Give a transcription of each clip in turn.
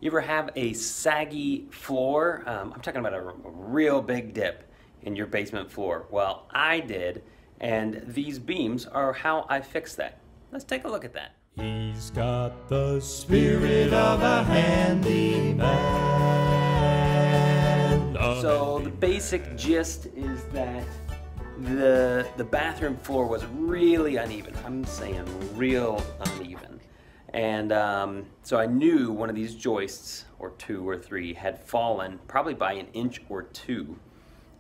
You ever have a saggy floor? I'm talking about a real big dip in your basement floor. Well, I did, and these beams are how I fixed that. Let's take a look at that. He's got the spirit of a handyman. So the basic gist is that the bathroom floor was really uneven. I'm saying real uneven. And so I knew one of these joists, or 2 or 3, had fallen probably by 1 inch or 2.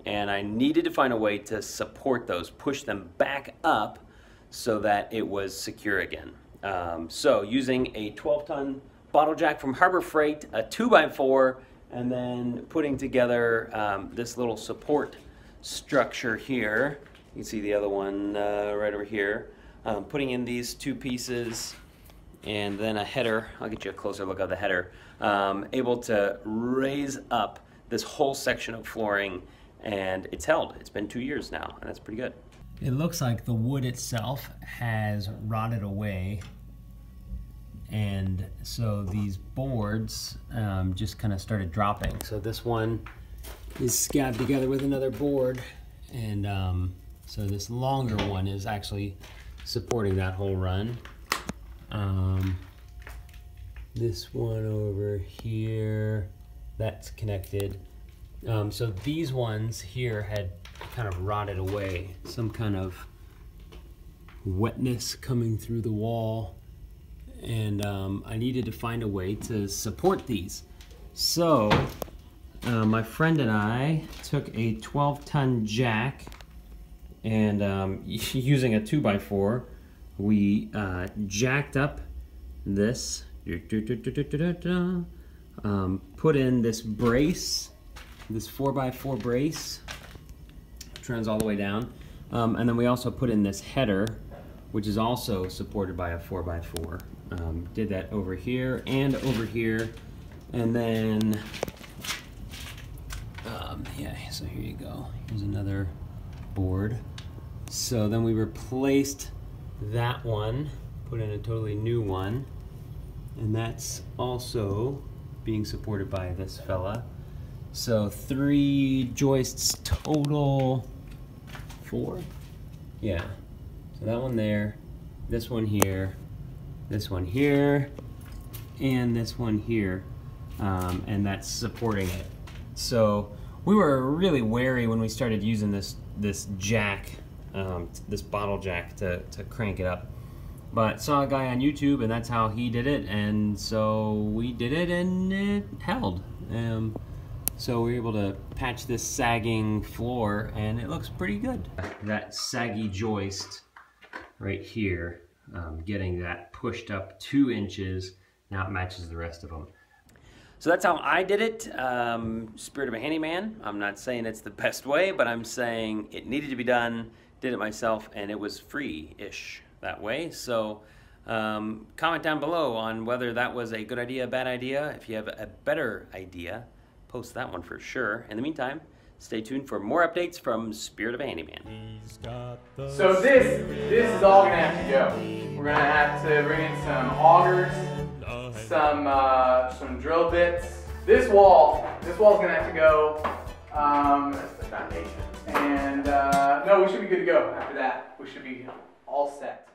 And I needed to find a way to support those, push them back up so that it was secure again. So using a 12-ton bottle jack from Harbor Freight, a 2x4, and then putting together this little support structure here. You can see the other one right over here. Putting in these 2 pieces and then a header. I'll get you a closer look at the header. Able to raise up this whole section of flooring, and it's held. It's been 2 years now, and that's pretty good. It looks like the wood itself has rotted away, and so these boards just kind of started dropping. So this one is scabbed together with another board, and so this longer one is actually supporting that whole run. This one over here, that's connected. So these ones here had kind of rotted away. Some kind of wetness coming through the wall, and I needed to find a way to support these. So my friend and I took a 12-ton jack, and using a 2x4, we jacked up this, put in this brace, this 4x4 brace, turns all the way down, and then we also put in this header, which is also supported by a 4x4. Did that over here and over here, and then yeah, so here you go. Here's another board. So then we replaced that one, put in a totally new one, and that's also being supported by this fella. So 3 joists total, 4? Yeah. So that one there, this one here, this one here, and this one here, and that's supporting it. So we were really wary when we started using this jack, this bottle jack to crank it up. But saw a guy on YouTube, and that's how he did it, and so we did it, and it held. So we were able to patch this sagging floor, and it looks pretty good. That saggy joist right here, getting that pushed up 2 inches, now it matches the rest of them. So that's how I did it. Spirit of a handyman. I'm not saying it's the best way, but I'm saying it needed to be done, did it myself, and it was free-ish that way. So comment down below on whether that was a good idea, a bad idea. If you have a better idea, post that one for sure. In the meantime, stay tuned for more updates from Spirit of a Handyman. So this is all gonna have to go. We're gonna have to bring in some augers, some drill bits. This wall's gonna have to go. That's the foundation. And no, we should be good to go after that. We should be all set.